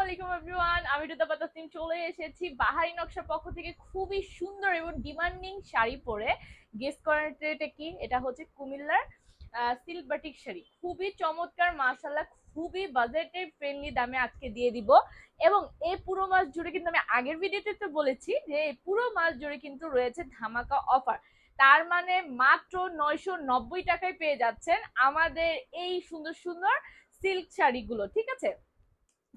আলাইকুম এভরিওয়ান, আমি রুদাপা তাসনিম চলে এসেছি বাহারি নকশার পক্ষ থেকে খুবই সুন্দর এবং ডিমান্ডিং শাড়ি পরে। গেস করেন এটা কি? এটা হচ্ছে কুমিল্লার সিল্ক বাটিক শাড়ি, খুবই চমৎকার মাশাআল্লাহ, খুবই বাজেটের ফ্রেন্ডলি দামে আজকে দিয়ে দিব। এবং এই পুরো মাস জুড়ে কিন্তু আমি আগের ভিডিওতে তো বলেছি যে এই পুরো মাস জুড়ে কিন্তু রয়েছে ধামাকা অফার। তার মানে মাত্র 990 টাকায় পেয়ে যাচ্ছেন আমাদের এই সুন্দর সুন্দর সিল্ক শাড়িগুলো, ঠিক আছে,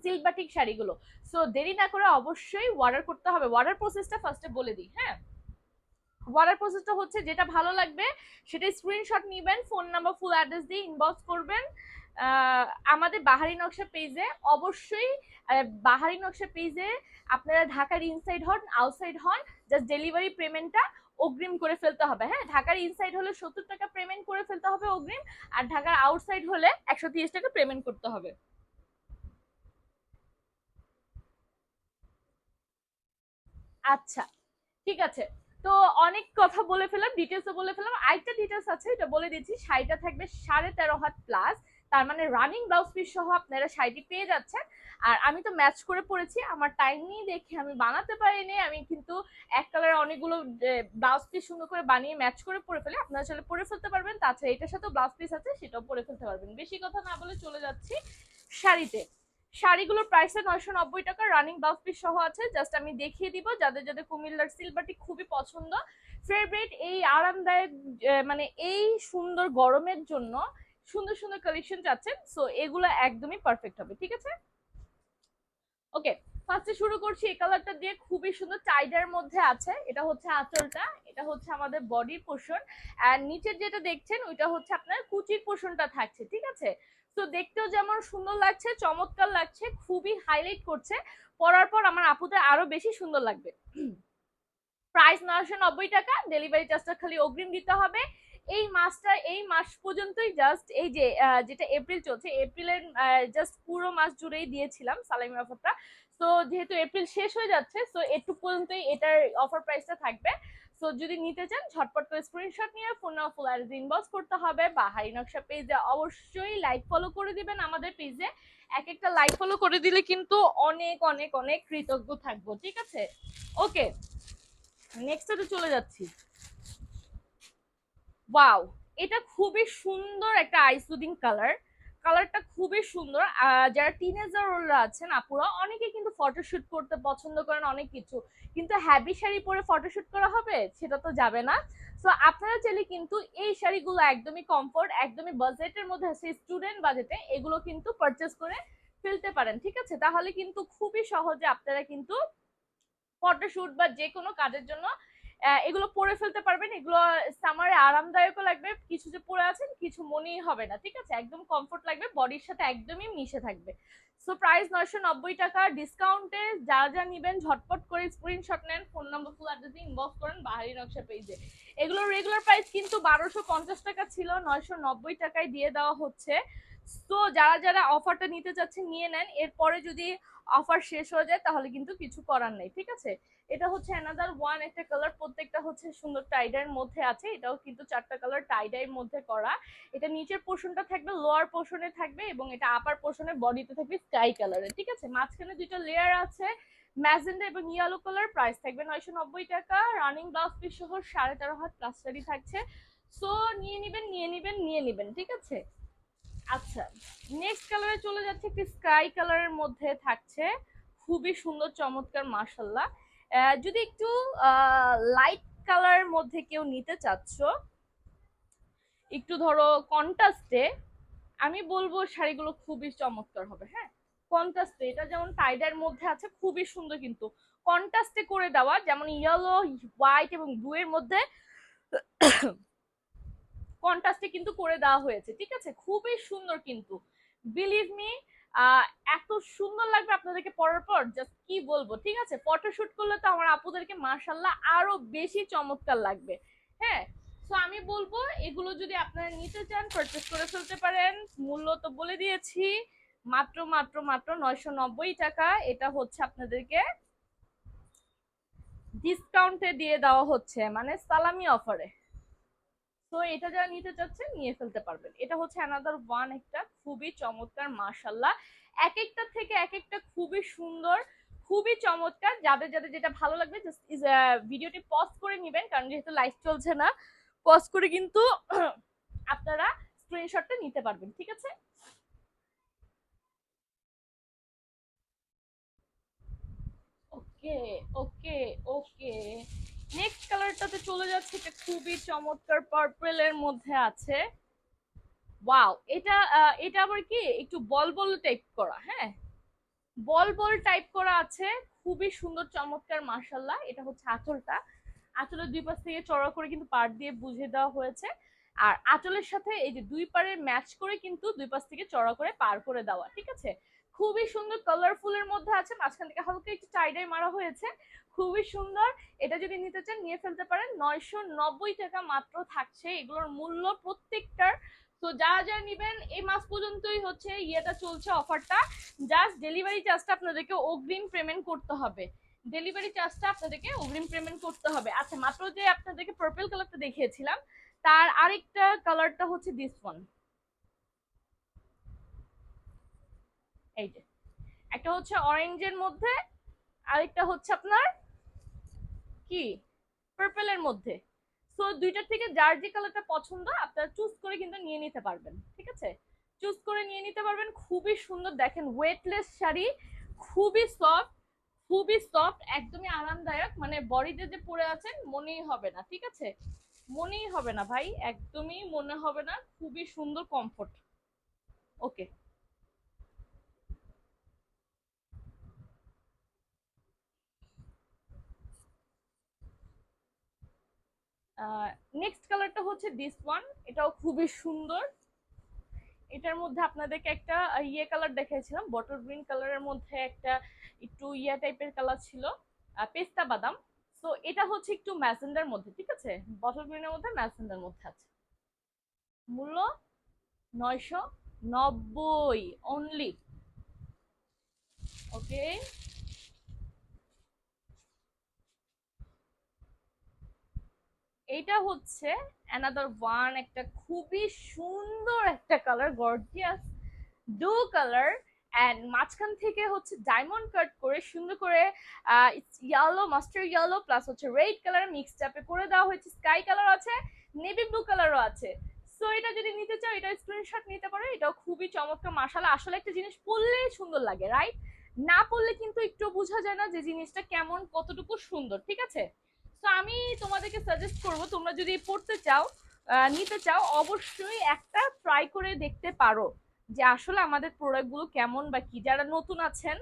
সিল্ক বাটিক শাড়িগুলো। সো দেরি না করে অবশ্যই অর্ডার করতে হবে। অর্ডার প্রসেসটা ফার্স্টে বলে দিই। হ্যাঁ, অর্ডার প্রসেসটা হচ্ছে যেটা ভালো লাগবে সেটা স্ক্রিনশট নেবেন, ফোন নাম্বার ফুল অ্যাড্রেস দিয়ে ইনবক্স করবেন আমাদের বাহারি নকশা পেজে। অবশ্যই বাহারি নকশা পেজে আপনারা ঢাকার ইনসাইড হন আউটসাইড হন, জাস্ট ডেলিভারি পেমেন্টটা অগ্রিম করে ফেলতে হবে। হ্যাঁ, ঢাকার ইনসাইড হলে 70 টাকা পেমেন্ট করে ফেলতে হবে অগ্রিম, আর ঢাকার আউটসাইড হলে 130 টাকা পেমেন্ট করতে হবে। আচ্ছা, ঠিক আছে। তো অনেক কথা বলে ফেলাম, ডিটেলসও বলে ফেলাম, আরেকটা ডিটেলস আছে এটা বলে দিচ্ছি। শাড়িটা থাকবে 13.5 হাত প্লাস, তার মানে রানিং ব্লাউজ পিস সহ আপনারা শাড়িটি পেয়ে যাচ্ছেন। আর আমি তো ম্যাচ করে পড়েছি, আমার টাইম নেই দেখে আমি বানাতে পারিনি। আমি কিন্তু এক কালারে অনেকগুলো ব্লাউজ পিস সুন্দর করে বানিয়ে ম্যাচ করে পরে ফেলে, আপনারা চাইলে পরে ফেলতে পারবেন। তাছাড়া এটার সাথেও ব্লাউজ পিস আছে, সেটাও পরে ফেলতে পারবেন। বেশি কথা না বলে চলে যাচ্ছি শাড়িতে। শাড়িগুলোর প্রাইস 990 টাকা, রানিং ব্লাউজ পিস সহ আছে। জাস্ট আমি দেখিয়ে দিব যাদের যাদের কুমিল্লার সিলভারটি খুবই পছন্দ, ফেভারিট, এই আরামদায়ক মানে এই সুন্দর গরমের জন্য সুন্দর সুন্দর কালেকশন চাচ্ছেন, সো এগুলো একদমই পারফেক্ট হবে, ঠিক আছে। ওকে, ফার্স্টে শুরু করছি এই কালারটা দিয়ে, খুবই সুন্দর টাইডার মধ্যে আছে। এটা হচ্ছে আঁচলটা, এটা হচ্ছে আমাদের বডির পোর্শন, আর নিচের যেটা দেখছেন ওইটা হচ্ছে আপনার কুচির পোর্শনটা থাকছে, ঠিক আছে। তো দেখতেও যেমন সুন্দর লাগছে, চমৎকার লাগছে, খুবই হাইলাইট করছে। পরার পর আমার আপুদের আরো বেশি সুন্দর লাগবে। প্রাইস 990 টাকা, ডেলিভারি চার্জটা খালি অগ্রিম দিতে হবে। এই মাস পর্যন্তই, জাস্ট এই যে যেটা এপ্রিল চলছে, এপ্রিলের জাস্ট পুরো মাস জুড়েই দিয়েছিলাম সালামি অফারটা। তো যেহেতু এপ্রিল শেষ হয়ে যাচ্ছে, তো একটু পর্যন্তই এটার অফার প্রাইসটা থাকবে। তো যদি নিতে চান ঝটপট করে স্ক্রিনশট নিয়ে phone number full address inbox করতে হবে। বাহারি নকশা পেজে অবশ্যই লাইক ফলো করে দিবেন আমাদের পেজে। এক একটা লাইক ফলো করে দিলে কিন্তু অনেক অনেক অনেক কৃতজ্ঞ থাকবো, ঠিক আছে। ওকে, নেক্সটে চলে যাচ্ছি। ওয়াও, এটা খুবই সুন্দর একটা আইসুদিং কালার। কালারটা খুবই সুন্দর। যারা টিনেজাররা আছেন আপুরা, অনেকে কিন্তু ফটোশুট করতে পছন্দ করেন অনেক কিছু, কিন্তু হ্যাভি শাড়ি পরে ফটোশুট করা হবে সেটা তো যাবে না। সো আপনারা চাইলে কিন্তু এই শাড়িগুলো একদমই কমফোর্ট, একদমই বাজেটের মধ্যে আছে, স্টুডেন্ট বাজেটে এগুলো কিন্তু পারচেস করে ফেলতে পারেন, ঠিক আছে। তাহলে কিন্তু খুবই সহজে আপনারা কিন্তু ফটোশুট বা যে কোনো কাজের জন্য এগুলো পরে ফেলতে পারবেন। এগুলো সামারে আরামদায়কও লাগবে, কিছু যে পরে আছেন কিছু মনেই হবে না, ঠিক আছে, একদম কমফোর্ট লাগবে, বডির সাথে একদমই মিশে থাকবে। সো প্রাইস 990 টাকা, ডিসকাউন্টে যা যা নিবেন ঝটপট করে স্ক্রিনশট নেন, phone number full address inbox করেন বাহারি নকশা পেজে। এগুলোর রেগুলার প্রাইস কিন্তু 1250 টাকা ছিল, 990 টাকায় দিয়ে দেওয়া হচ্ছে। তো যারা যারা অফারটা নিতে চাচ্ছেন নিয়ে নেন, এরপরে যদি অফার শেষ হয়ে যায় তাহলে কিন্তু কিছু করার নেই, ঠিক আছে। এটা হচ্ছে অ্যানাদার ওয়ান একটা কালার, প্রত্যেকটা হচ্ছে সুন্দর টাইডার মধ্যে আছে। এটাও কিন্তু চারটা কালার টাইডার মধ্যে করা। এটা নিচের পোর্শনটা থাকবে, লোয়ার পোর্শনে থাকবে, এবং এটা আপার পোর্শনে বডিতে থাকবে স্কাই কালারের, ঠিক আছে। মাঝখানে দুইটা লেয়ার আছে, ম্যাজেন্ডা এবং ইয়েলো কালার। প্রাইস থাকবে 990 টাকা, রানিং ব্লাউজ পিস সহ 13.5 হাত প্লাস শাড়ি থাকছে। সো নিয়ে নিবেন নিয়ে নিবেন নিয়ে নিবেন, ঠিক আছে। আচ্ছা, নেক্সট কালারে চলে যাচ্ছে, একটি স্কাই কালারের মধ্যে থাকছে, খুবই সুন্দর চমৎকার মাশাল্লাহ। যদি একটু লাইট কালারের মধ্যে কেউ নিতে চাচ্ছ, একটু ধরো কন্ট্রাস্টে, আমি বলবো শাড়িগুলো খুবই চমৎকার হবে। হ্যাঁ, কন্ট্রাস্টে, এটা যেমন টাইডার মধ্যে আছে খুবই সুন্দর, কিন্তু কন্ট্রাস্টে করে দেওয়া, যেমন ইয়েলো, হোয়াইট এবং ব্লু এর মধ্যে কন্ট্রাস্টে কিন্তু করে দেওয়া হয়েছে, ঠিক আছে, খুবই সুন্দর কিন্তু, বিলিভ মি, এত সুন্দর লাগবে আপনাদেরকে পরার পর, জাস্ট কি বলবো, ঠিক আছে। ফটোশুট করলে তো আমার আপুদেরকে মাশাল্লাহ আরো বেশি চমৎকার লাগবে। হ্যাঁ, তো আমি বলবো এগুলো যদি আপনারা নিতে চান পারচেস করে ফেলতে পারেন। মূল্য তো বলে দিয়েছি, মাত্র মাত্র মাত্র 990 টাকা। এটা হচ্ছে আপনাদেরকে ডিসকাউন্টে দিয়ে দেওয়া হচ্ছে, মানে সালামি অফারে। তো এটা যারা নিতে চাচ্ছেন নিয়ে ফেলতে পারবেন। এটা হচ্ছে অ্যানাদার ওয়ান একটা খুবই চমৎকার মাশাল্লাহ, এক একটা থেকে এক একটা খুবই সুন্দর, খুবই চমৎকার। যাদের যাদের যেটা ভালো লাগবে জাস্ট ভিডিওটি পজ করে নেবেন, কারণ যেহেতু লাইভ চলছে না, পজ করে কিন্তু আপনারা স্ক্রিনশটটা নিতে পারবেন, ঠিক আছে? ওকে ওকে ওকে, নেক্সট কালারটাতে চলে যাচ্ছে। এটা খুবই চমৎকার পার্পল এর মধ্যে আছে। ওয়াও, এটা আবার কি একটু বল বল টাইপ করা, হ্যাঁ, বল বল টাইপ করা আছে, খুবই সুন্দর চমৎকার মাশাআল্লাহ। এটা হচ্ছে আঁচলটা, আঁচলের দুই পাশ থেকে চড়া করে কিন্তু পাড় দিয়ে বুঝে দেওয়া হয়েছে। আর আঁচলের সাথে এই যে দুই পাড়ের ম্যাচ করে কিন্তু দুই পাশ থেকে চড়া করে পার করে দেওয়া, ঠিক আছে? খুবই সুন্দর কালারফুলের মধ্যে আছে, মাঝখান থেকে হালকা একটু টাইডাই মারা হয়েছে, খুবই সুন্দর। এটা যদি নিতে চান নিয়ে ফেলতে পারেন, 990 টাকা মাত্র থাকছে এগুলোর মূল্য প্রত্যেকটার। তো যারা যারা নিবেন এই মাস পর্যন্তই হচ্ছে ইয়েটা চলছে, অফারটা। জাস্ট ডেলিভারি চার্জটা আপনাদেরকে অগ্রিম পেমেন্ট করতে হবে, ডেলিভারি চার্জটা আপনাদেরকে অগ্রিম পেমেন্ট করতে হবে। আচ্ছা, মাত্র যে আপনাদেরকে পার্পল কালারটা দেখিয়েছিলাম, তার আরেকটা কালারটা হচ্ছে দিস ওয়ান। এই যে একটা হচ্ছে অরেঞ্জের মধ্যে, আরেকটা হচ্ছে আপনার কি পার্পলের মধ্যে। সো দুইটার থেকে যার যে কালারটা পছন্দ আপনারা চুজ করে কিন্তু নিয়ে নিতে পারবেন, ঠিক আছে? চুজ করে নিয়ে নিতে পারবেন। খুবই সুন্দর, দেখেন ওয়েটলেস শাড়ি, খুবই সফট, খুবই সফট, একদমই আরামদায়ক। মানে বডিতে যে পরে আছেন মনেই হবে না, ঠিক আছে? মনেই হবে না ভাই, একদমই মনে হবে না, খুবই সুন্দর কমফোর্ট। ওকে, নেক্সট কালারটা হচ্ছে দিস ওয়ান। এটাও খুবই সুন্দর। এটার মধ্যে আপনাদেরকে একটা ইয়ে কালার দেখাইছিলাম, বটল গ্রিন কালারের মধ্যে একটা একটু ইয়া টাইপের কালার ছিল, পেস্তা বাদাম। তো এটা হচ্ছে একটু ম্যাজেন্ডার মধ্যে, ঠিক আছে? বটল গ্রিনের মধ্যে ম্যাজেন্ডার মধ্যে আছে। মূল্য 990 অনলি। ওকে, এইটা হচ্ছে অ্যানাদার ওয়ান, একটা খুবই সুন্দর একটা colour, gorgeous blue colour. And মাঝখান থেকে হচ্ছে ডায়মন্ড কাট করে সুন্দর করে ইয়েলো, মাস্টার্ড ইয়েলো প্লাস হচ্ছে রেড কালার মিক্স চাপে করে দেওয়া হয়েছে। স্কাই কালার আছে, নেভি ব্লু কালারও আছে। সো এটা যদি নিতে চাও এটা স্ক্রিনশট নিতে পারো, এটাও খুবই চমৎকার মাশাআল্লাহ। আসলে একটা জিনিস পরলেই সুন্দর লাগে, রাইট? না পরলে কিন্তু একটু বোঝা যায় না যে জিনিসটা কেমন, কতটুকু সুন্দর, ঠিক আছে? তো আমি তোমাদেরকে সাজেস্ট করব, তোমরা যদি পড়তে চাও, নিতে চাও, অবশ্যই একটা ট্রাই করে দেখতে পারো যে আসলে আমাদের প্রোডাক্টগুলো কেমন বা কি। যারা নতুন আছেন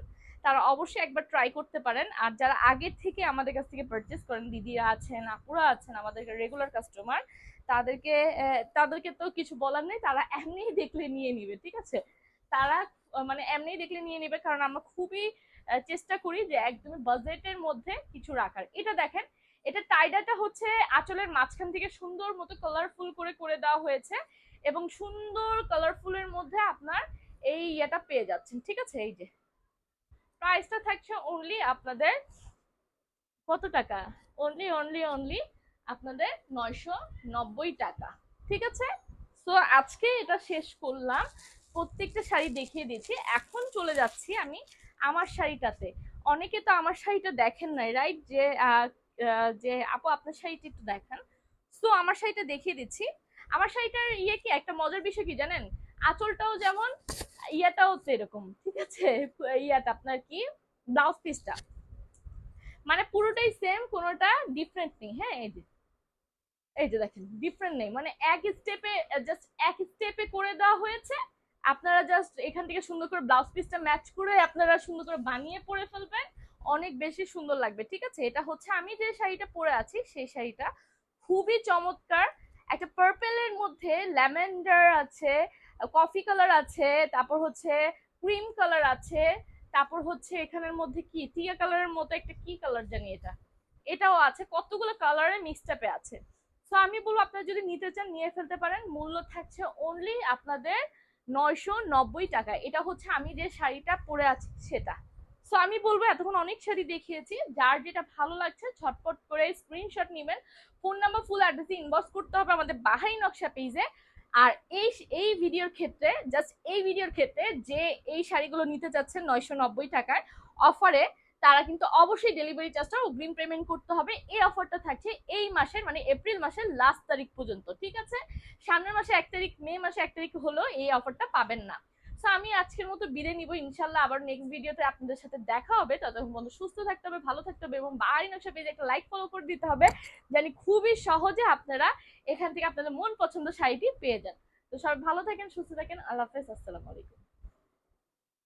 তারা অবশ্যই একবার ট্রাই করতে পারেন, আর যারা আগের থেকে আমাদের কাছ থেকে পারচেস করেন, দিদিরা আছেন, আপুরা আছেন, আমাদের রেগুলার কাস্টমার, তাদেরকে তাদেরকে তো কিছু বলার নেই, তারা এমনিই দেখলে নিয়ে নিবে, ঠিক আছে? তারা মানে এমনিই দেখলে নিয়ে নিবে, কারণ আমরা খুবই চেষ্টা করি যে একদমই বাজেটের মধ্যে কিছু রাখার। এটা দেখেন, এটা টাইডাটা হচ্ছে আঁচলের মাঝখান থেকে সুন্দর মতো কালারফুল করে করে দেওয়া হয়েছে, এবং সুন্দর কালারফুলের মধ্যে আপনার এই ইয়েটা পেয়ে যাচ্ছেন, ঠিক আছে? এই যে প্রাইসটা থাকছে অনলি আপনাদের কত টাকা? অনলি অনলি অনলি আপনাদের 990 টাকা, ঠিক আছে? সো আজকে এটা শেষ করলাম, প্রত্যেকটা শাড়ি দেখিয়ে দিচ্ছি। এখন চলে যাচ্ছি আমি আমার শাড়িটাতে। অনেকে তো আমার শাড়িটা দেখেন নাই, রাইট? যে আপু আপনার শাড়িটা একটু দেখান। সো আমার শাড়িটা দেখিয়ে দিচ্ছি। আমার শাড়িটার ইয়ে কি, একটা মজার বিষয় কি জানেন? আঁচলটাও যেমন, ইয়াটাও তো এরকম, ঠিক আছে? ইয়াটা আপনার কি, ব্লাউজ পিসটা মানে পুরোটাই সেম, কোনোটা ডিফারেন্ট নেই। হ্যাঁ, এই যে দেখেন, ডিফারেন্ট নেই, মানে এক স্টেপে, জাস্ট এক স্টেপে করে দেওয়া হয়েছে। আপনারা জাস্ট এখান থেকে সুন্দর করে ব্লাউজ পিসটা ম্যাচ করে আপনারা সুন্দর করে বানিয়ে পরে ফেলবেন, অনেক বেশি সুন্দর লাগবে, ঠিক আছে? এটা হচ্ছে আমি যে শাড়িটা পরে আছি সেই শাড়িটা, খুবই চমৎকার। একটা পার্পেলের মধ্যে ল্যাভেন্ডার আছে, কফি কালার আছে, তারপর হচ্ছে ক্রিম কালার আছে, তারপর হচ্ছে এখানের মধ্যে কি টিয়া কালারের মতো একটা কি কালার জানি, এটাও আছে, কতগুলো কালারের মিক্সচাপে আছে। সো আমি বলবো আপনারা যদি নিতে চান নিয়ে ফেলতে পারেন। মূল্য থাকছে অনলি আপনাদের 990 টাকা। এটা হচ্ছে আমি যে শাড়িটা পরে আছি সেটা। সো আমি বলবো এতক্ষণ অনেক শাড়ি দেখিয়েছি, যার যেটা ভালো লাগছে ঝটপট করে স্ক্রিনশট নেবেন, ফোন নাম্বার ফুল অ্যাড্রেসে ইনবক্স করতে হবে আমাদের বাহাই নকশা পেজে। আর এই এই ভিডিওর ক্ষেত্রে জাস্ট এই ভিডিওর ক্ষেত্রে যে এই শাড়িগুলো নিতে চাচ্ছেন 990 টাকায় অফারে, তারা কিন্তু অবশ্যই ডেলিভারি চার্জটা অগ্রিম পেমেন্ট করতে হবে। এই অফারটা থাকছে এই মাসের মানে এপ্রিল মাসের লাস্ট তারিখ পর্যন্ত, ঠিক আছে? সামনের মাসে 1 তারিখ, মে মাসে 1 তারিখ হলো এই অফারটা পাবেন না। সো আমি আজকের মতো বিদায় নিব, ইনশাল্লাহ আবার নেক্সট ভিডিওতে আপনাদের সাথে দেখা হবে। ততক্ষণ পর্যন্ত সুস্থ থাকতে হবে, ভালো থাকতে হবে এবং বাহারি নকশা পেজে একটা লাইক ফলো করে দিতে হবে, জানি খুবই সহজে আপনারা এখান থেকে আপনাদের মন পছন্দ শাড়িটি পেয়ে যান। তো সবাই ভালো থাকেন, সুস্থ থাকেন, আল্লাহ হাফেজ, আসসালামু আলাইকুম।